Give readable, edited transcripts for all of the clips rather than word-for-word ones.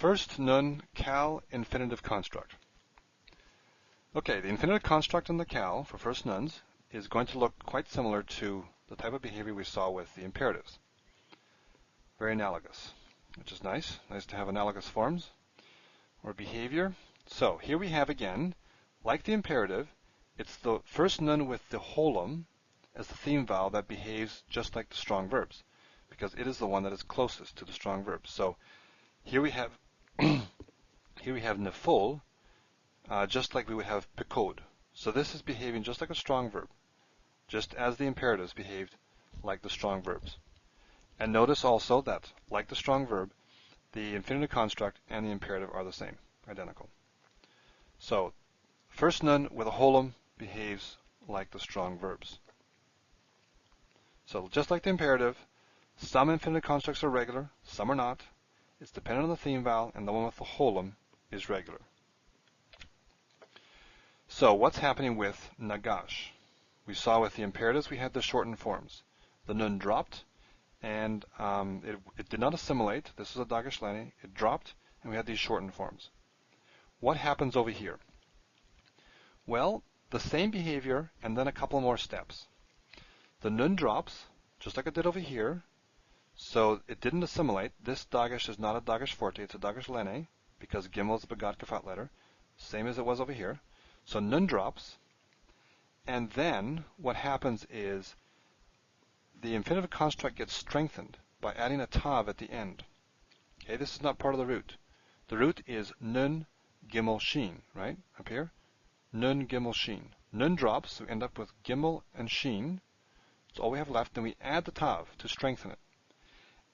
First nun cal infinitive construct. Okay, the infinitive construct in the cal for first nuns is going to look quite similar to the type of behavior we saw with the imperatives. Very analogous, which is nice. Nice to have analogous forms or behavior. So here we have again, like the imperative, it's the first nun with the holum as the theme vowel that behaves just like the strong verbs, because it is the one that is closest to the strong verbs. So here we have here we have nefol, just like we would have pikod. So this is behaving just like a strong verb, just as the imperatives behaved like the strong verbs. And notice also that, like the strong verb, the infinitive construct and the imperative are the same, identical. So first nun with a holum behaves like the strong verbs. So just like the imperative, some infinitive constructs are regular, some are not. It's dependent on the theme vowel, and the one with the holum is regular. So what's happening with nagash? We saw with the imperatives we had the shortened forms. The nun dropped, and it did not assimilate. This is a dagesh lene. It dropped, and we had these shortened forms. What happens over here? Well, the same behavior, and then a couple more steps. The nun drops, just like it did over here. So it didn't assimilate. This dagesh is not a dagesh forte, it's a dagesh lene, because gimel is a begat kafat letter, same as it was over here. So nun drops, and then what happens is the infinitive construct gets strengthened by adding a tav at the end. Okay, this is not part of the root. The root is nun gimel shin, right, up here. Nun gimel shin. Nun drops, so we end up with gimel and shin. That's all we have left. Then we add the tav to strengthen it.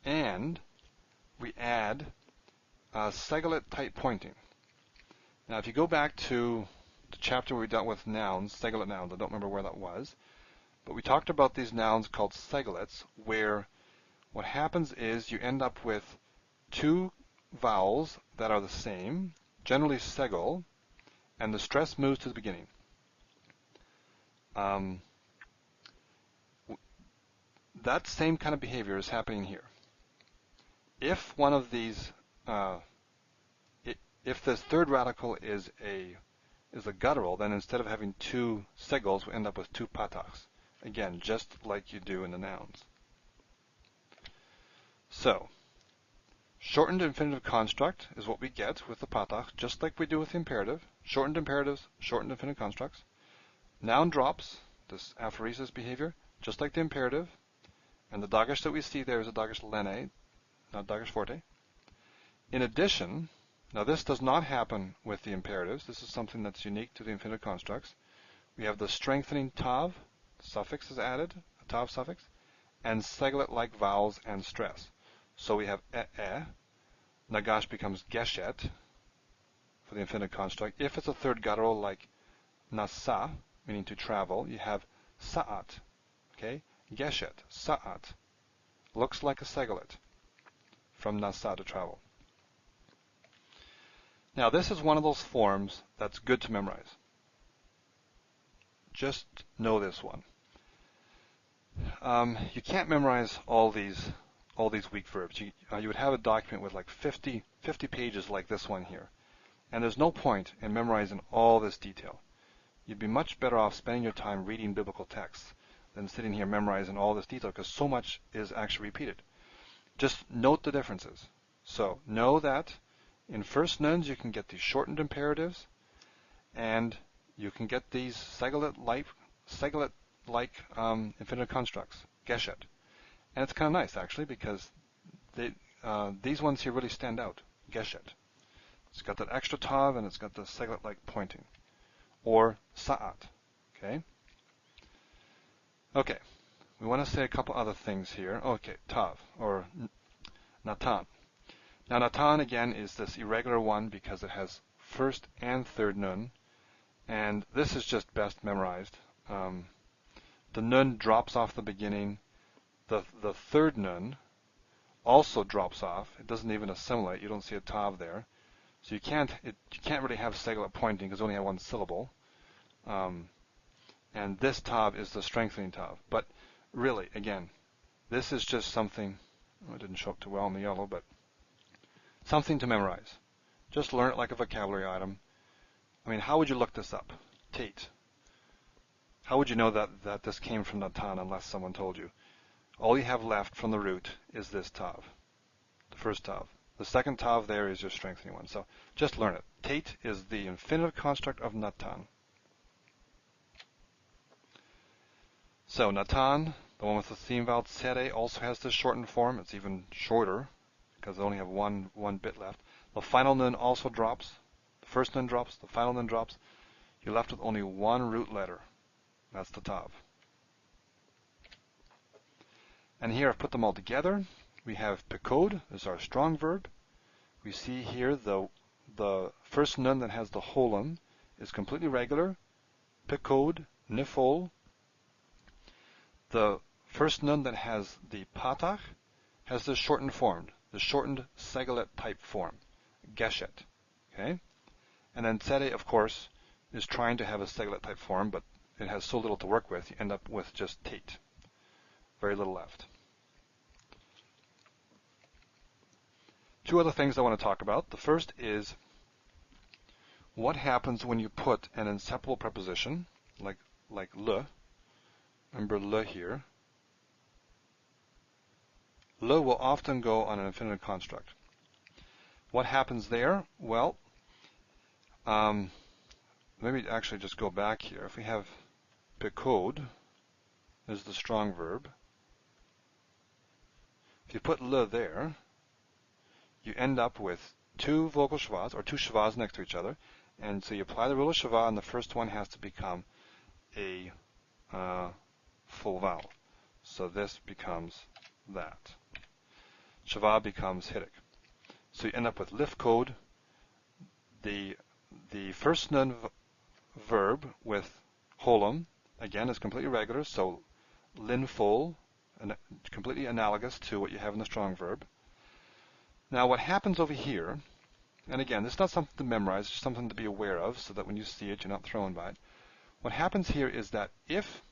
And we add segelet type pointing. Now if you go back to the chapter where we dealt with nouns, segelet nouns, I don't remember where that was, but we talked about these nouns called segelets, where what happens is you end up with two vowels that are the same, generally segel, and the stress moves to the beginning. That same kind of behavior is happening here. If one of these, if this third radical is a guttural, then instead of having two segels, we end up with two patachs. Again, just like you do in the nouns. So, shortened infinitive construct is what we get with the patach, just like we do with the imperative. Shortened imperatives, shortened infinitive constructs. Noun drops, this aphoresis behavior, just like the imperative. And the dagesh that we see there is a dagesh lene, not dagesh forte. In addition, now this does not happen with the imperatives. This is something that's unique to the infinitive constructs. We have the strengthening tav, suffix is added, a tav suffix, and segelet-like vowels and stress. So we have nagash becomes geshet for the infinitive construct. If it's a third guttural like nasa, meaning to travel, you have sa'at, okay? Geshet, sa'at, looks like a segelet from nasa, to travel. Now this is one of those forms that's good to memorize. Just know this one. You can't memorize all these weak verbs. You would have a document with like 50 pages like this one here. And there's no point in memorizing all this detail. You'd be much better off spending your time reading biblical texts than sitting here memorizing all this detail, because so much is actually repeated. Just note the differences. So know that in first nuns you can get these shortened imperatives, and you can get these segelet-like infinitive constructs, geshet. And it's kind of nice actually, because these ones here really stand out, geshet. It's got that extra tav and it's got the segelet-like pointing. Or sa'at, okay? Okay, we want to say a couple other things here. Okay, tav, or natan. Now natan again is this irregular one because it has first and third nun, and this is just best memorized. The nun drops off the beginning. The third nun also drops off. It doesn't even assimilate. You don't see a tav there, so you can't really have segelet pointing because you only have one syllable. And this tav is the strengthening tav. But really, again, this is just something, I didn't show up too well in the yellow, but something to memorize. Just learn it like a vocabulary item. I mean, how would you look this up? Tate. How would you know that this came from Natan unless someone told you? All you have left from the root is this tav, the first tav. The second tav there is your strengthening one. So just learn it. Tate is the infinitive construct of Natan. So Natan, the one with the theme vowel tsere, also has this shortened form. It's even shorter because they only have one bit left. The final nun also drops. The first nun drops. The final nun drops. You're left with only one root letter. That's the tav. And here I've put them all together. We have pikod is our strong verb. We see here the first nun that has the holon is completely regular. Pikod, nifol. The first nun that has the patach has the shortened form, the shortened segelet type form, geshet. Okay? And then tsere, of course, is trying to have a segelet type form, but it has so little to work with, you end up with just tate. Very little left. Two other things I want to talk about. The first is what happens when you put an inseparable preposition, like le. Remember le here. Le will often go on an infinitive construct. What happens there? Well, maybe actually just go back here. If we have pikod is the strong verb. If you put le there, you end up with two vocal shvas, or two shvas next to each other. And so you apply the rule of shva, and the first one has to become a full vowel. So this becomes that. Shva becomes hidik. So you end up with lifkod, the first nun verb with holum, again, is completely regular, so linfol, completely analogous to what you have in the strong verb. Now what happens over here, and again, this is not something to memorize, it's just something to be aware of so that when you see it, you're not thrown by it. What happens here is that if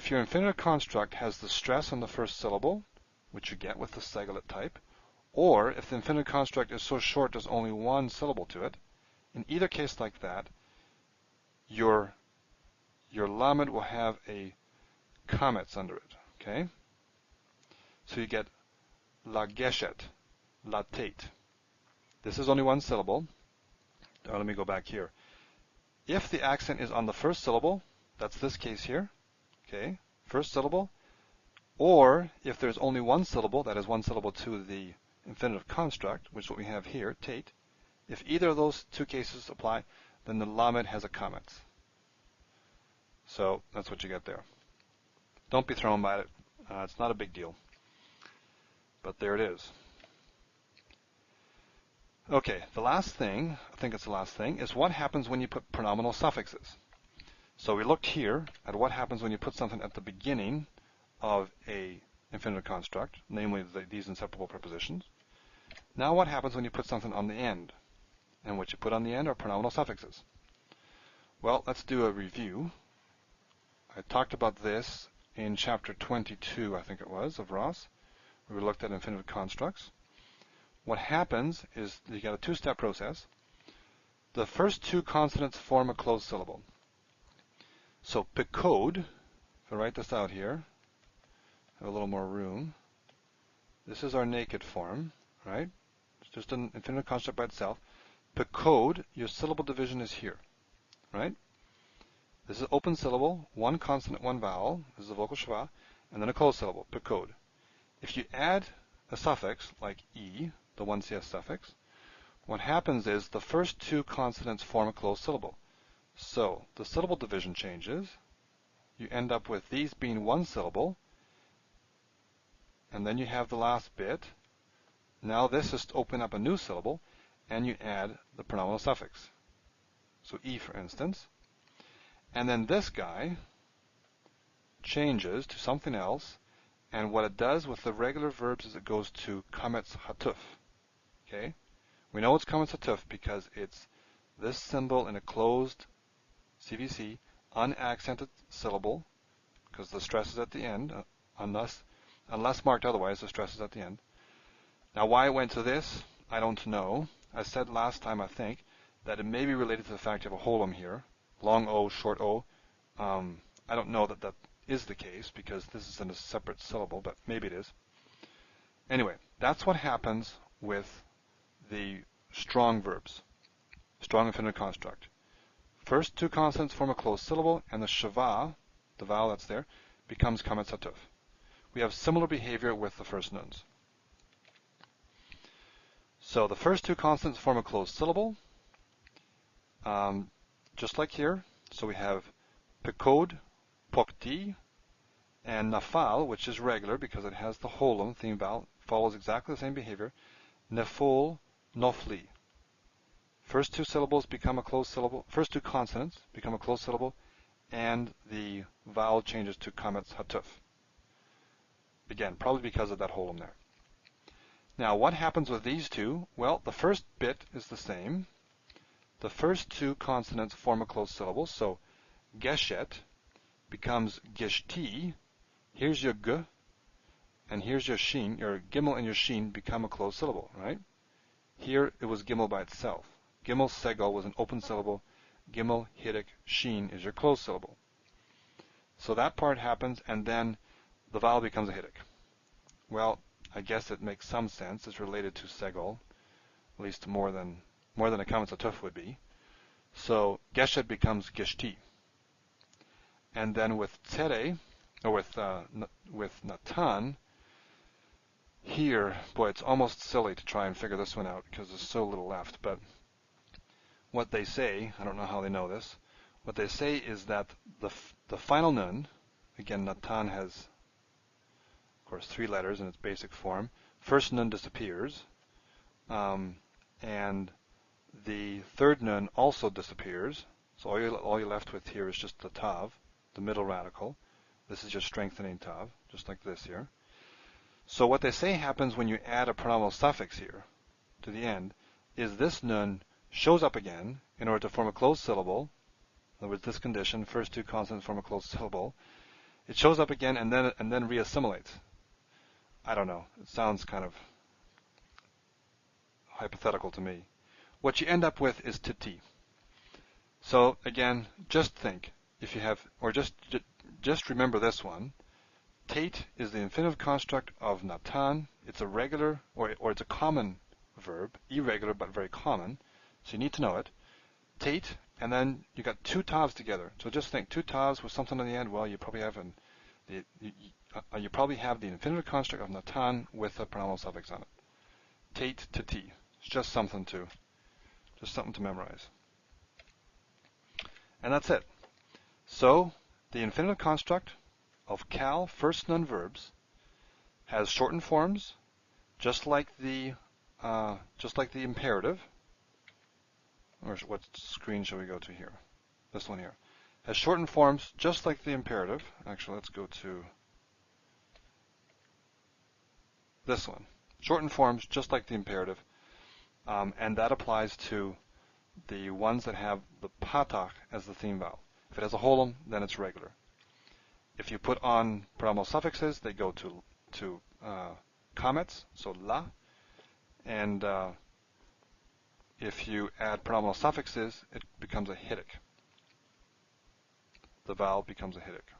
your infinitive construct has the stress on the first syllable, which you get with the segelet type, or if the infinitive construct is so short there's only one syllable to it, in either case like that, your lamed will have a kametz under it. Okay? So you get la geshet, la tate. This is only one syllable. Let me go back here. If the accent is on the first syllable, that's this case here. Okay, first syllable. Or if there's only one syllable, that is one syllable to the infinitive construct, which is what we have here, tate. If either of those two cases apply, then the lamed has a kametz. So that's what you get there. Don't be thrown by it. It's not a big deal. But there it is. Okay, the last thing, I think it's the last thing, is what happens when you put pronominal suffixes. So we looked here at what happens when you put something at the beginning of a infinitive construct, namely these inseparable prepositions. Now what happens when you put something on the end? And what you put on the end are pronominal suffixes. Well, let's do a review. I talked about this in chapter 22, I think it was, of Ross, where we looked at infinitive constructs. What happens is you got a two-step process. The first two consonants form a closed syllable. So pikod, if I write this out here, have a little more room. This is our naked form, right? It's just an infinitive construct by itself. Pikod, your syllable division is here, right? This is open syllable, one consonant, one vowel. This is a vocal shva, and then a closed syllable, pikod. If you add a suffix like e, the 1cs suffix, what happens is the first two consonants form a closed syllable. So the syllable division changes. You end up with these being one syllable, and then you have the last bit. Now this is to open up a new syllable, and you add the pronominal suffix. So e, for instance. And then this guy changes to something else, and what it does with the regular verbs is it goes to kametz hatuf. Okay? We know it's kametz hatuf because it's this symbol in a closed CVC, unaccented syllable, because the stress is at the end, unless marked otherwise, the stress is at the end. Now, why it went to this, I don't know. I said last time, I think, that it may be related to the fact you have a holum here, long O, short O. I don't know that that is the case because this is in a separate syllable, but maybe it is. Anyway, that's what happens with the strong verbs, strong infinitive construct. First two consonants form a closed syllable, and the shava, the vowel that's there, becomes kamet satuf. We have similar behavior with the first nuns. So the first two consonants form a closed syllable, just like here. So we have pekod, pokti, and nafal, which is regular because it has the holum theme vowel, follows exactly the same behavior. Nefol, nofli. First two syllables become a closed syllable. First two consonants become a closed syllable, and the vowel changes to kamet hatuf. Again, probably because of that holum there. Now, what happens with these two? Well, the first bit is the same. The first two consonants form a closed syllable, so geshet becomes geshti. Here's your g, and here's your shin. Your gimel and your shin become a closed syllable, right? Here it was gimel by itself. Gimel segol was an open syllable. Gimel hidik shin is your closed syllable. So that part happens, and then the vowel becomes a hidik. Well, I guess it makes some sense. It's related to segol, at least more than a kamet satuf would be. So geshet becomes geshti. And then with tere, or with natan, here, boy, it's almost silly to try and figure this one out because there's so little left. But what they say, I don't know how they know this, what they say is that the final nun, again, natan has, of course, 3 letters in its basic form. First nun disappears, and the third nun also disappears. So all you're left with here is just the tav, the middle radical. This is just strengthening tav, just like this here. So what they say happens when you add a pronominal suffix here to the end is this nun shows up again in order to form a closed syllable. In other words, this condition, first two consonants form a closed syllable. It shows up again and then reassimilates. I don't know. It sounds kind of hypothetical to me. What you end up with is titi. So again, just think if you have, or just remember this one. Tate is the infinitive construct of natan. It's a regular, or it's a common verb, irregular but very common. So you need to know it. Tate, and then you got 2 tavs together. So just think, 2 tavs with something on the end. Well, you probably have the infinitive construct of natan with a pronominal suffix on it. Tate to t. It's just something to memorize. And that's it. So the infinitive construct of cal first nun verbs has shortened forms, just like the imperative. Or what screen shall we go to here? This one here has shortened forms, just like the imperative. Actually, let's go to this one. Shortened forms, just like the imperative, and that applies to the ones that have the patach as the theme vowel. If it has a holum, then it's regular. If you put on pronominal suffixes, they go to kamets, so la, and if you add pronominal suffixes, it becomes a hidik. The vowel becomes a hidik.